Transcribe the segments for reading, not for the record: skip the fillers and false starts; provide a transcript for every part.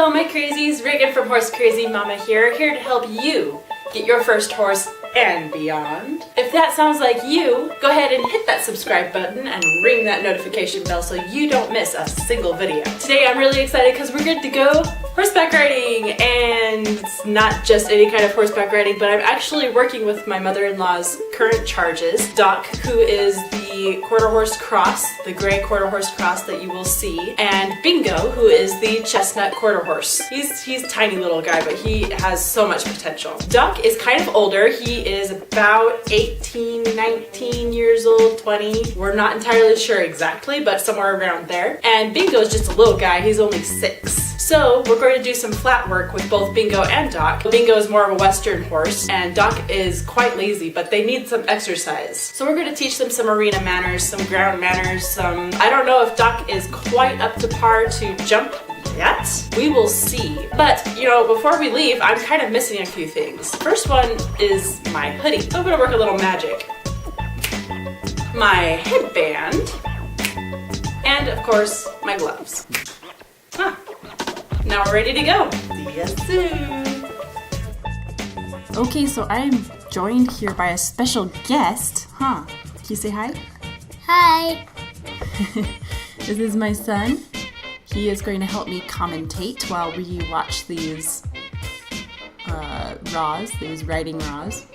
Hello my crazies, Reagan from Horse Crazy Mama here to help you get your first horse and beyond. If that sounds like you, go ahead and hit that subscribe button and ring that notification bell so you don't miss a single video. Today I'm really excited because we're good to go horseback riding, and it's not just any kind of horseback riding, but I'm actually working with my mother-in-law's current charges, Doc, who is the quarter horse cross, the gray quarter horse cross that you will see, and Bingo, who is the chestnut quarter horse. He's a tiny little guy, but he has so much potential. Doc is kind of older. He is about 18, 19 years old, 20. We're not entirely sure exactly, but somewhere around there. And Bingo is just a little guy. He's only 6. So we're going to do some flat work with both Bingo and Doc. Bingo is more of a Western horse, and Doc is quite lazy, but they need some exercise. So we're going to teach them some arena manners, some ground manners, I don't know if Doc is quite up to par to jump yet. We will see. But, before we leave, I'm kind of missing a few things. First one is my hoodie. So I'm going to work a little magic. My headband, and of course, my gloves. Now we're ready to go. See you soon. Okay, so I'm joined here by a special guest. Can you say hi? Hi. This is my son. He is going to help me commentate while we watch these these riding raws.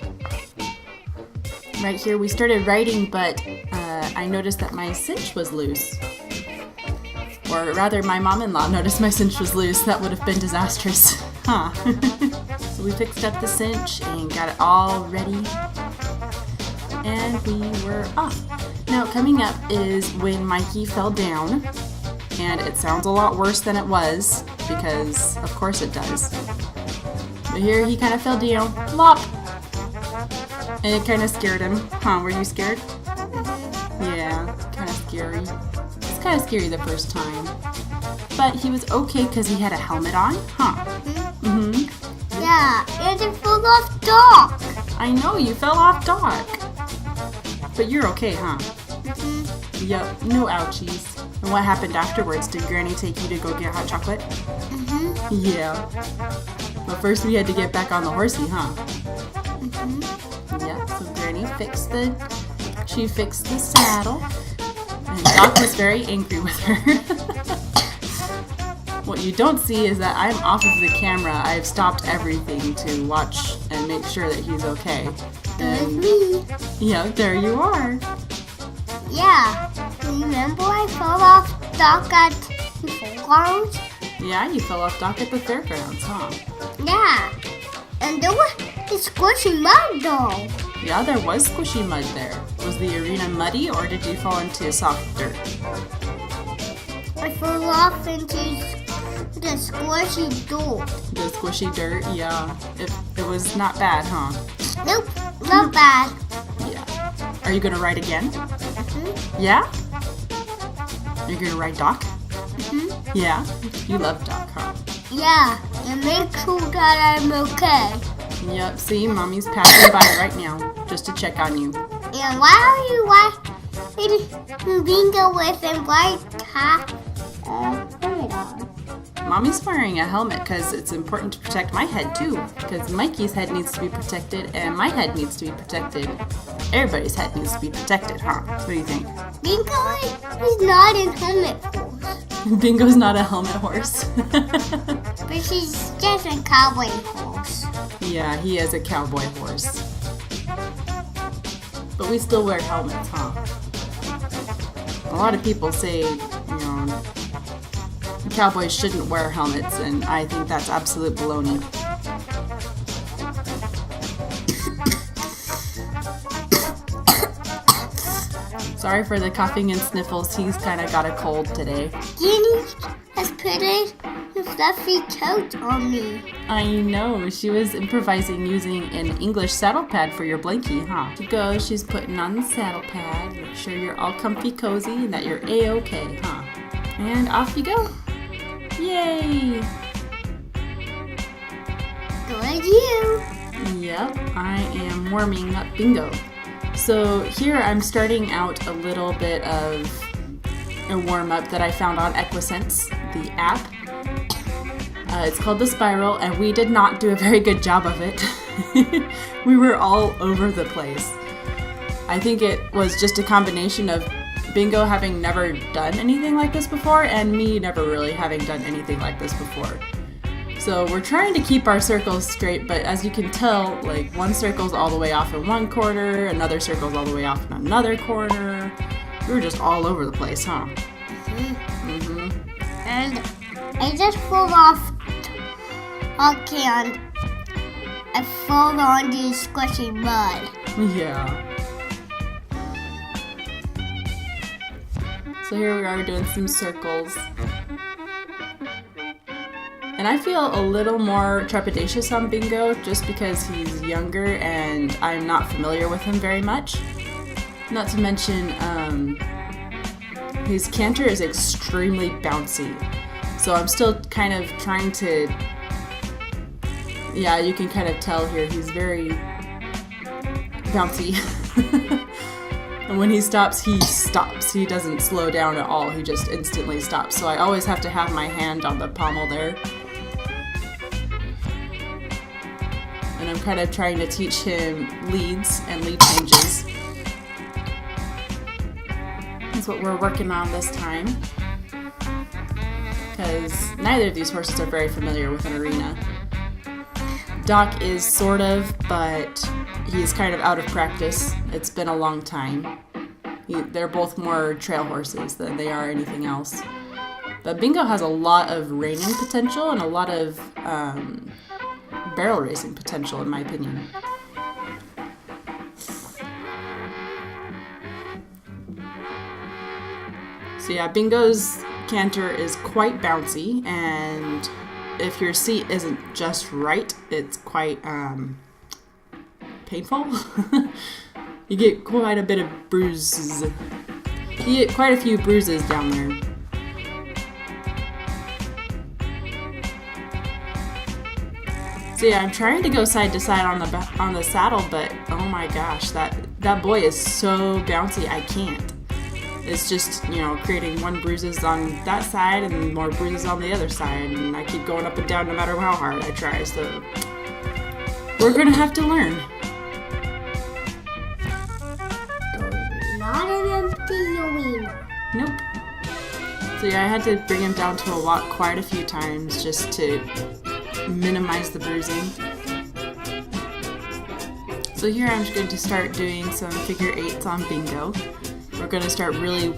Right here we started riding, but I noticed that my cinch was loose. Or rather, my mom-in-law noticed my cinch was loose. That would have been disastrous. So we fixed up the cinch and got it all ready. And we were off. Now, coming up is when Mikey fell down. And it sounds a lot worse than it was, because of course it does. But here he kind of fell down. Plop! And it kind of scared him. Were you scared? Yeah, kind of scary. It's kind of scary the first time. But he was okay because he had a helmet on, Yeah, and it fell off Doc. I know, you fell off Doc. But you're okay, Yep, no ouchies. And what happened afterwards? Did Granny take you to go get hot chocolate? Yeah. But first we had to get back on the horsey, Yeah, so Granny fixed the saddle. And Doc was very angry with her. What you don't see is that I'm off of the camera. I've stopped everything to watch and make sure that he's okay. There's me. Yeah, there you are. Yeah. Remember I fell off Doc at the fairgrounds? Yeah, you fell off Doc at the fairgrounds, Yeah. And there was this squishy mud though. Yeah, there was squishy mud there. Was the arena muddy, or did you fall into soft dirt? I fell off into the squishy dirt. The squishy dirt, yeah. It was not bad, Nope, not bad. Yeah. Are you gonna ride again? Yeah? Are you gonna ride Doc? Yeah? You love Doc, Yeah, and make sure that I'm okay. Yep, see, Mommy's passing by right now, just to check on you. And why are you riding Bingo with a white hat? Mommy's wearing a helmet because it's important to protect my head too, because Mikey's head needs to be protected and my head needs to be protected. Everybody's head needs to be protected, What do you think? Bingo is not a helmet horse. Bingo's not a helmet horse. But she's just a cowboy horse. Yeah, he is a cowboy horse. But we still wear helmets, A lot of people say, cowboys shouldn't wear helmets, and I think that's absolute baloney. Sorry for the coughing and sniffles. He's kind of got a cold today. Jenny has put a fluffy coat on me. I know. She was improvising using an English saddle pad for your blankie, She goes, she's putting on the saddle pad. Make sure you're all comfy cozy and that you're A-okay, And off you go. Yay! Good you. Yep, I am warming up Bingo. So here I'm starting out a little bit of a warm-up that I found on Equisense, the app. It's called the Spiral, and we did not do a very good job of it. We were all over the place. I think it was just a combination of Bingo having never done anything like this before, and me never really having done anything like this before. So we're trying to keep our circles straight, but as you can tell, like one circle's all the way off in one corner, another circle's all the way off in another corner. We were just all over the place, huh? And I just fell off and I fell on the squishy mud. Yeah. So here we are doing some circles. And I feel a little more trepidatious on Bingo just because he's younger and I'm not familiar with him very much. Not to mention, his canter is extremely bouncy. So I'm still kind of trying to, yeah, you can kind of tell here he's very bouncy. And when he stops, he stops. He doesn't slow down at all. He just instantly stops. So I always have to have my hand on the pommel there. And I'm kind of trying to teach him leads and lead changes. That's what we're working on this time. Because neither of these horses are very familiar with an arena. Doc is sort of, but he's kind of out of practice. It's been a long time. They're both more trail horses than they are anything else. But Bingo has a lot of reining potential and a lot of barrel racing potential, in my opinion. So yeah, Bingo's canter is quite bouncy, and if your seat isn't just right, it's quite painful. You get quite a bit of bruises. You get quite a few bruises down there. So yeah, I'm trying to go side to side on the saddle, but oh my gosh, that boy is so bouncy, I can't. It's just, you know, creating one bruises on that side and more bruises on the other side, and I keep going up and down no matter how hard I try, so we're gonna have to learn. Not an empty arena. Nope. So yeah, I had to bring him down to a walk quite a few times just to minimize the bruising. So here I'm just going to start doing some figure eights on Bingo. We're going to start really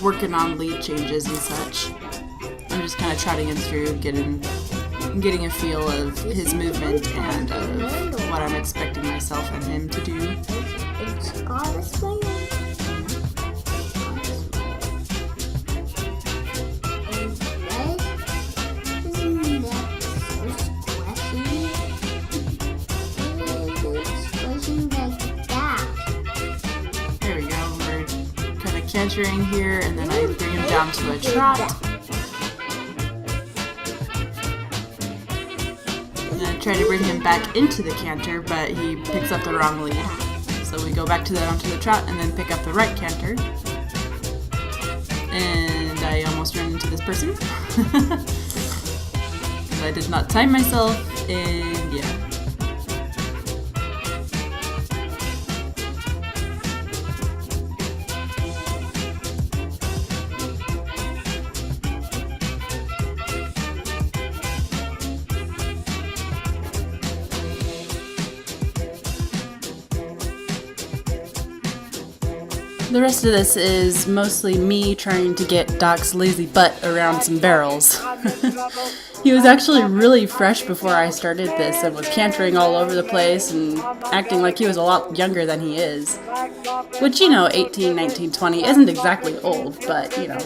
working on lead changes and such. I'm just kind of trotting him through, getting a feel of his movement and of what I'm expecting myself and him to do. It's got a smile. Cantering here, and then I bring him down to a trot. And then I try to bring him back into the canter, but he picks up the wrong lead. So we go back to onto the trot and then pick up the right canter. And I almost ran into this person. Because I did not time myself, and yeah. The rest of this is mostly me trying to get Doc's lazy butt around some barrels. He was actually really fresh before I started this and was cantering all over the place and acting like he was a lot younger than he is. Which, you know, 18, 19, 20 isn't exactly old, but, you know.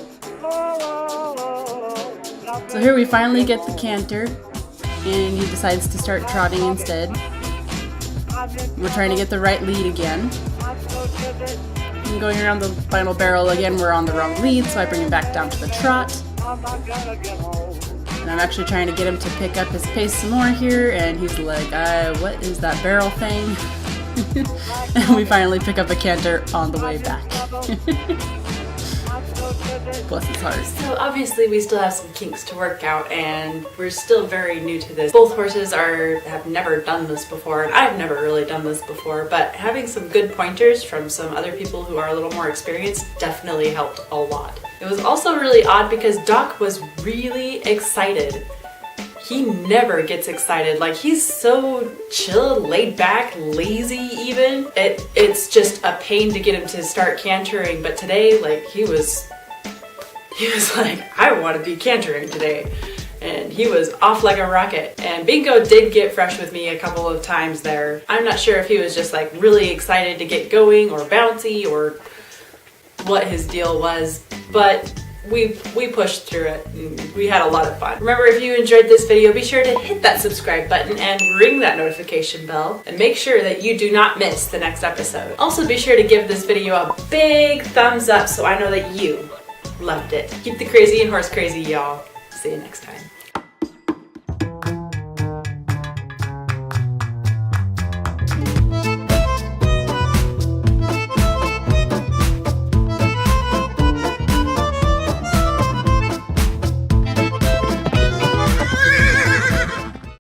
So here we finally get the canter, and he decides to start trotting instead. We're trying to get the right lead again. And going around the final barrel again, we're on the wrong lead, so I bring him back down to the trot. And I'm actually trying to get him to pick up his pace some more here, and he's like, what is that barrel thing? And we finally pick up a canter on the way back. Bless his heart. So obviously we still have some kinks to work out and we're still very new to this. Both horses have never done this before and I've never really done this before, but having some good pointers from some other people who are a little more experienced definitely helped a lot. It was also really odd because Doc was really excited. He never gets excited. Like, he's so chill, laid back, lazy even. It's just a pain to get him to start cantering, but today, like, he was like, I want to be cantering today. And he was off like a rocket. And Bingo did get fresh with me a couple of times there. I'm not sure if he was just like really excited to get going or bouncy or what his deal was, but we pushed through it and we had a lot of fun. Remember, if you enjoyed this video, be sure to hit that subscribe button and ring that notification bell and make sure that you do not miss the next episode. Also, be sure to give this video a big thumbs up so I know that you loved it. Keep the crazy and horse crazy, y'all. See you next time.